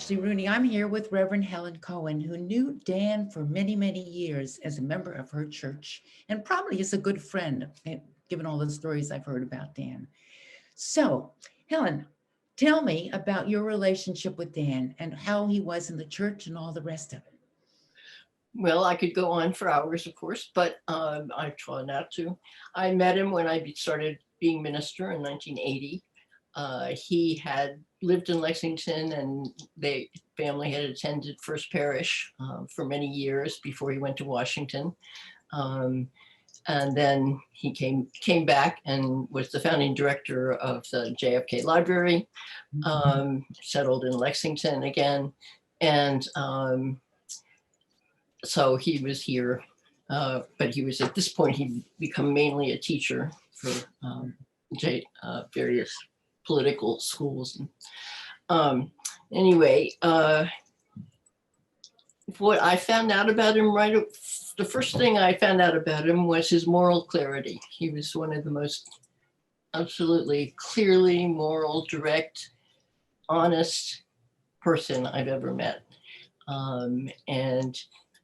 Ashley Rooney. I'm here with Reverend Helen Cohen, who knew Dan for many, many years as a member of her church and probably is a good friend, given all the stories I've heard about Dan. So, Helen, tell me about your relationship with Dan and how he was in the church and all the rest of it. Well, I could go on for hours, of course, but I try not to. I met him when I started being minister in 1980. He had lived in Lexington, and the family had attended First Parish for many years before he went to Washington. And then he came back and was the founding director of the JFK Library, settled in Lexington again. And so he was here, but he was at this point, he'd become mainly a teacher for various political schools. Anyway, what I found out about him the first thing I found out about him was his moral clarity. He was one of the most absolutely clearly moral, direct, honest person I've ever met. And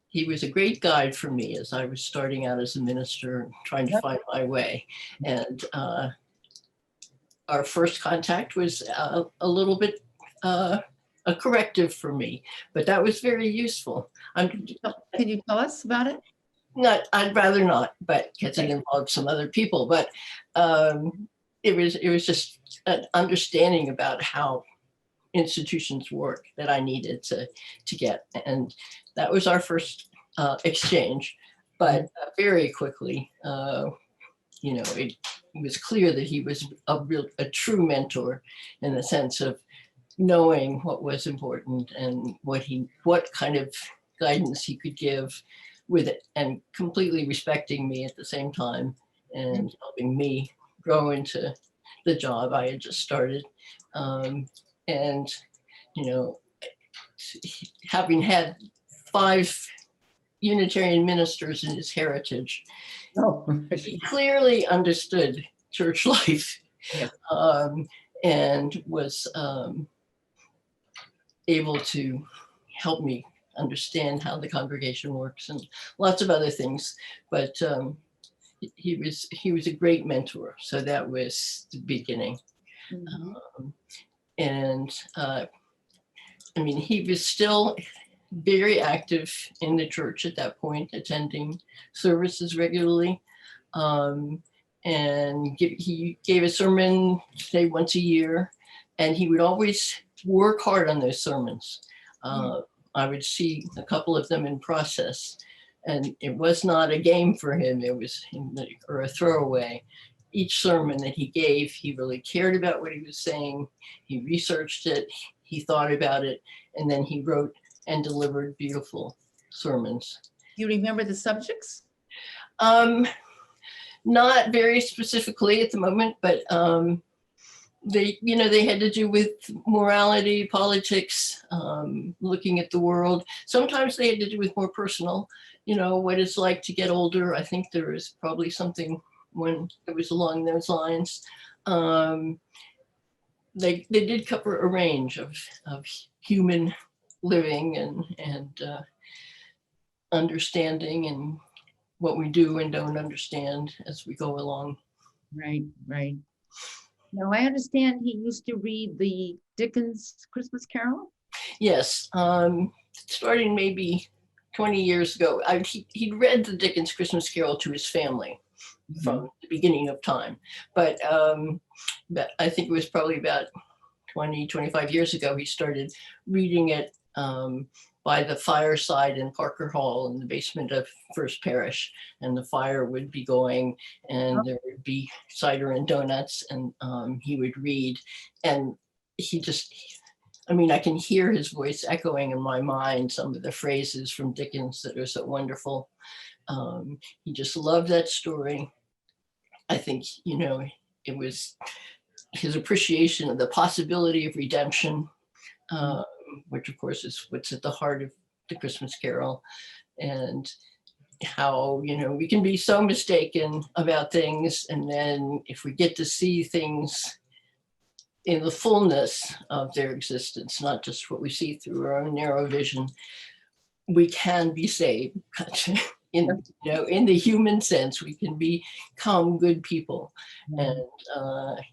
he was a great guide for me as I was starting out as a minister, trying to find my way. And our first contact was a little bit a corrective for me, but that was very useful. Can you tell us about it? I'd rather not, but because it involved some other people. But it was just an understanding about how institutions work that I needed to get, and that was our first exchange. But very quickly, it was clear that he was a true mentor in the sense of knowing what was important and what kind of guidance he could give with it, and completely respecting me at the same time and helping me grow into the job I had just started. And, having had 5 Unitarian ministers in his heritage, he clearly understood church life, and was able to help me understand how the congregation works and lots of other things. But he was a great mentor. So that was the beginning. He was still very active in the church at that point, attending services regularly. And he gave a sermon, say, once a year, and he would always work hard on those sermons. I would see a couple of them in process, and it was not a game for him. It was or a throwaway. Each sermon that he gave, he really cared about what he was saying. He researched it, he thought about it, and then he wrote and delivered beautiful sermons. You remember the subjects? Not very specifically at the moment, but they had to do with morality, politics, looking at the world. Sometimes they had to do with more personal, what it's like to get older. I think there is probably something when it was along those lines. They did cover a range of human living and understanding and what we do and don't understand as we go along. Right. Now, I understand he used to read the Dickens Christmas Carol? Yes, starting maybe 20 years ago. He'd read the Dickens Christmas Carol to his family from the beginning of time. But I think it was probably about 20, 25 years ago, he started reading it by the fireside in Parker Hall in the basement of First Parish, and the fire would be going, and there would be cider and donuts, and he would read, and I can hear his voice echoing in my mind some of the phrases from Dickens that are so wonderful. He just loved that story. I think, it was his appreciation of the possibility of redemption, which of course is what's at the heart of the Christmas Carol, and how, we can be so mistaken about things. And then if we get to see things in the fullness of their existence, not just what we see through our own narrow vision, we can be saved. In, you know, in the human sense, we can become good people. And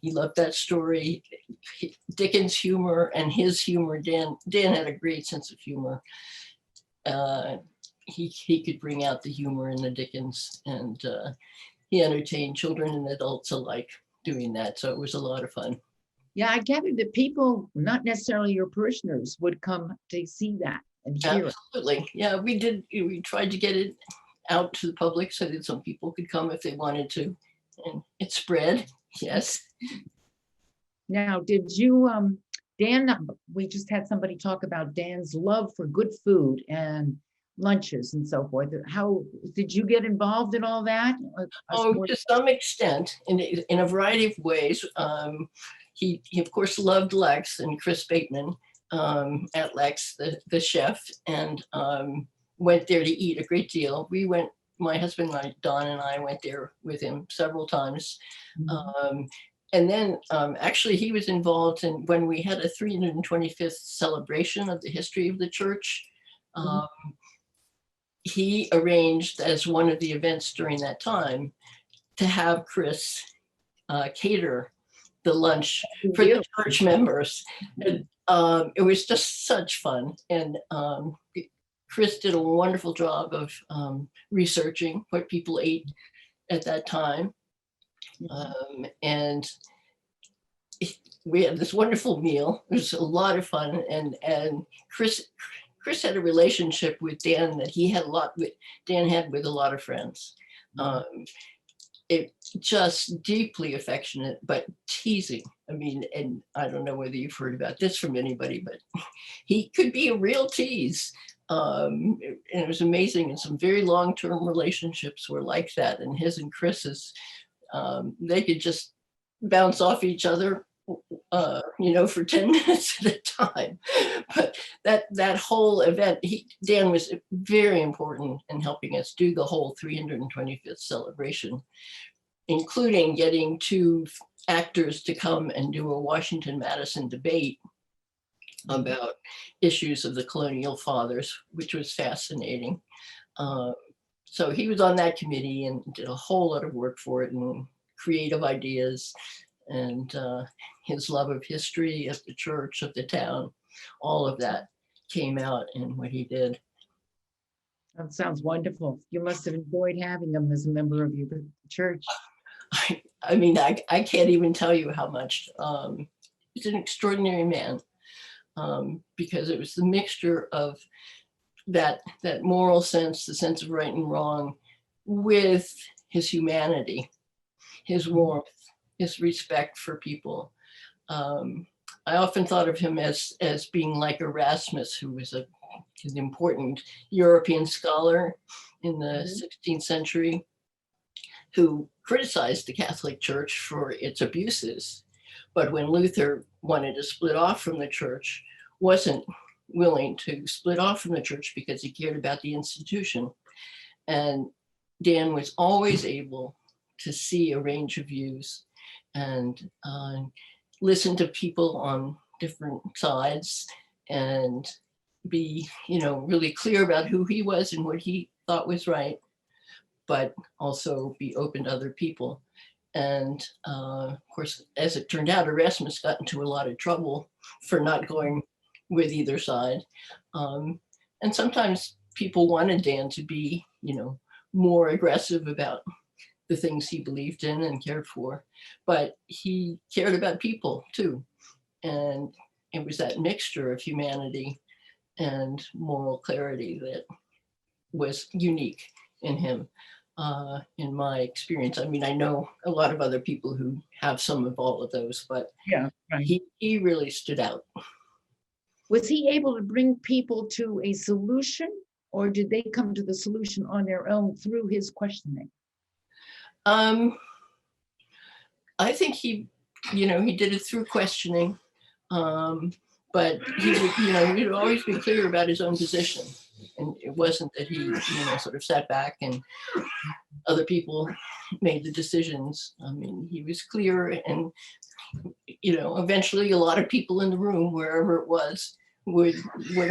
he loved that story. Dickens' humor and his humor, Dan had a great sense of humor. He could bring out the humor in the Dickens, and he entertained children and adults alike doing that. So it was a lot of fun. Yeah, I gathered that people, not necessarily your parishioners, would come to see that and hear it. Absolutely. Yeah, we did. We tried to get it out to the public so that some people could come if they wanted to. And it spread. Yes. Now, did you, Dan, we just had somebody talk about Dan's love for good food and lunches and so forth. How did you get involved in all that? Oh, to some extent, in a variety of ways. He of course loved Lex and Chris Bateman at Lex, the chef, and went there to eat a great deal. We went, my husband, Don, and I went there with him several times. And then actually he was involved in when we had a 325th celebration of the history of the church. He arranged as one of the events during that time to have Chris cater the lunch for the church members. And, it was just such fun. And Chris did a wonderful job of researching what people ate at that time. And we had this wonderful meal. It was a lot of fun. And Chris had a relationship with Dan that Dan had with a lot of friends. It just deeply affectionate, but teasing. I mean, and I don't know whether you've heard about this from anybody, but he could be a real tease. And it was amazing. And some very long-term relationships were like that. And his and Chris's, they could just bounce off each other, for 10 minutes at a time. But that whole event, Dan was very important in helping us do the whole 325th celebration, including getting 2 actors to come and do a Washington-Madison debate about issues of the colonial fathers, which was fascinating. So he was on that committee and did a whole lot of work for it and creative ideas, and his love of history, of the church, of the town, all of that came out in what he did. That sounds wonderful. You must have enjoyed having him as a member of your church. I mean, I can't even tell you how much. He's an extraordinary man, because it was the mixture of that moral sense, the sense of right and wrong, with his humanity, his warmth, his respect for people. I often thought of him as being like Erasmus, who was an important European scholar in the 16th century, who criticized the Catholic Church for its abuses. But when Luther wanted to split off from the church, wasn't willing to split off from the church because he cared about the institution. And Dan was always able to see a range of views and listen to people on different sides and be, really clear about who he was and what he thought was right, but also be open to other people. And of course, as it turned out, Erasmus got into a lot of trouble for not going with either side. And sometimes people wanted Dan to be, more aggressive about the things he believed in and cared for, but he cared about people too. And it was that mixture of humanity and moral clarity that was unique in him, in my experience. I mean, I know a lot of other people who have some of all of those, but yeah, right. he really stood out. Was he able to bring people to a solution, or did they come to the solution on their own through his questioning? I think he did it through questioning, but he would always be clear about his own position. And it wasn't that he, sort of sat back and other people made the decisions. I mean, he was clear, and eventually a lot of people in the room, wherever it was, would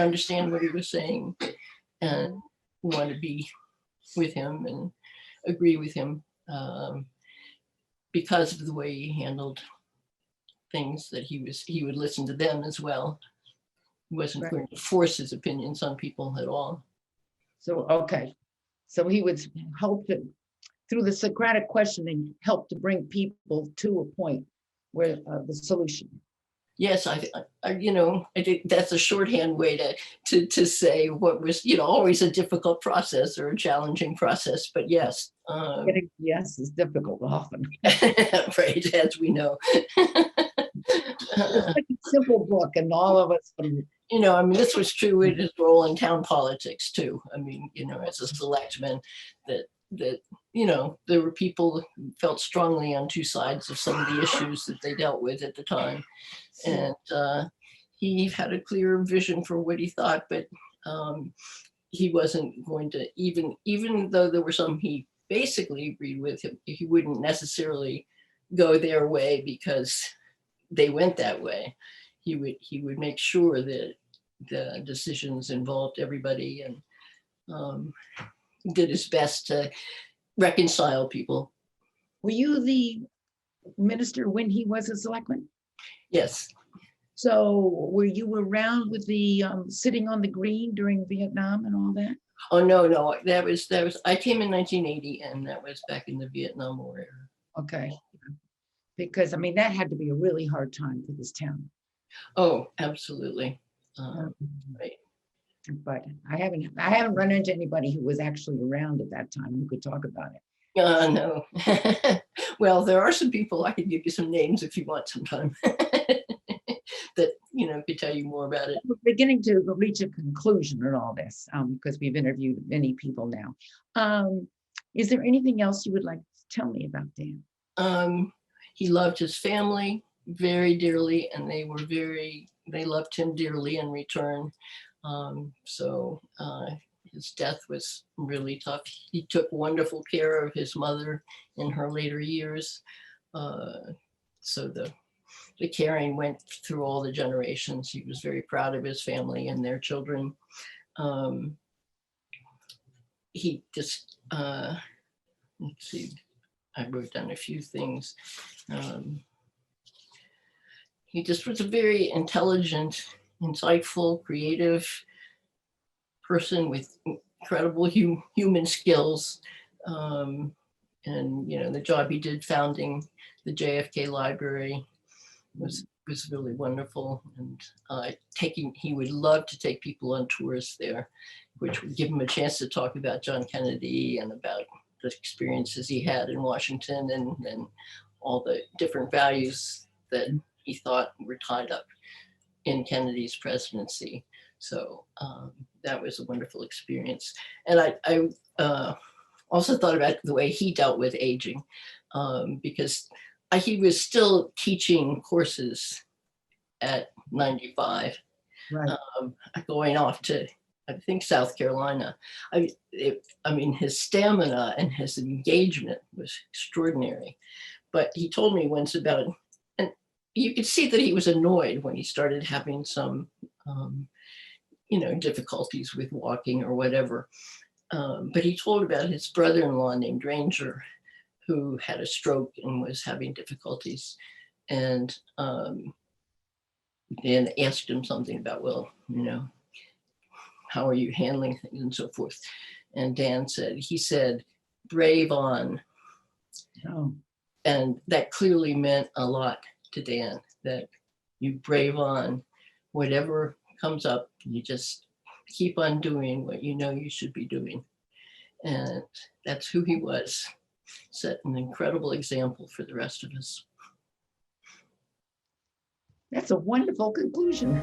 understand what he was saying and want to be with him and agree with him, because of the way he handled things, that he would listen to them as well. He wasn't going to force his opinions on people at all. So, okay. So he would help to, through the Socratic questioning, help to bring people to a point where the solution. Yes, I think that's a shorthand way to say what was, always a difficult process or a challenging process. But yes, yes is difficult often. Right, as we know. It's like a simple book, and all of us. This was true with his role in town politics too. I mean, as a selectman, that there were people who felt strongly on two sides of some of the issues that they dealt with at the time. And he had a clear vision for what he thought, but he wasn't going to, even though there were some he basically agreed with, he wouldn't necessarily go their way because they went that way. He would make sure that the decisions involved everybody, and did his best to reconcile people. Were you the minister when he was a selectman? Yes. So were you around with the sitting on the green during Vietnam and all that? Oh, no, that was, I came in 1980, and that was back in the Vietnam War era. Okay. Because, I mean, that had to be a really hard time for this town. Oh, absolutely. Right. But I haven't run into anybody who was actually around at that time who could talk about it. No. Well, there are some people, I can give you some names if you want sometime, that, could tell you more about it. We're beginning to reach a conclusion in all this, because we've interviewed many people now. Is there anything else you would like to tell me about Dan? He loved his family very dearly, and they loved him dearly in return. So his death was really tough. He took wonderful care of his mother in her later years. So the caring went through all the generations. He was very proud of his family and their children. He just, let's see, I wrote down a few things. He just was a very intelligent, insightful, creative person with incredible human skills. And, the job he did founding the JFK Library was really wonderful. And he would love to take people on tours there, which would give him a chance to talk about John Kennedy and about the experiences he had in Washington, and all the different values that he thought were tied up in Kennedy's presidency. So that was a wonderful experience. And I also thought about the way he dealt with aging, because he was still teaching courses at 95, Right. Going off to, I think, South Carolina. I mean, his stamina and his engagement was extraordinary. But he told me once about, and you could see that he was annoyed when he started having some, difficulties with walking or whatever. But he told about his brother-in-law named Ranger, who had a stroke and was having difficulties. And Dan asked him something about, well, how are you handling things and so forth? And Dan said, brave on. Oh. And that clearly meant a lot to Dan, that you brave on whatever comes up. You just keep on doing what you know you should be doing. And that's who he was. Set an incredible example for the rest of us. That's a wonderful conclusion.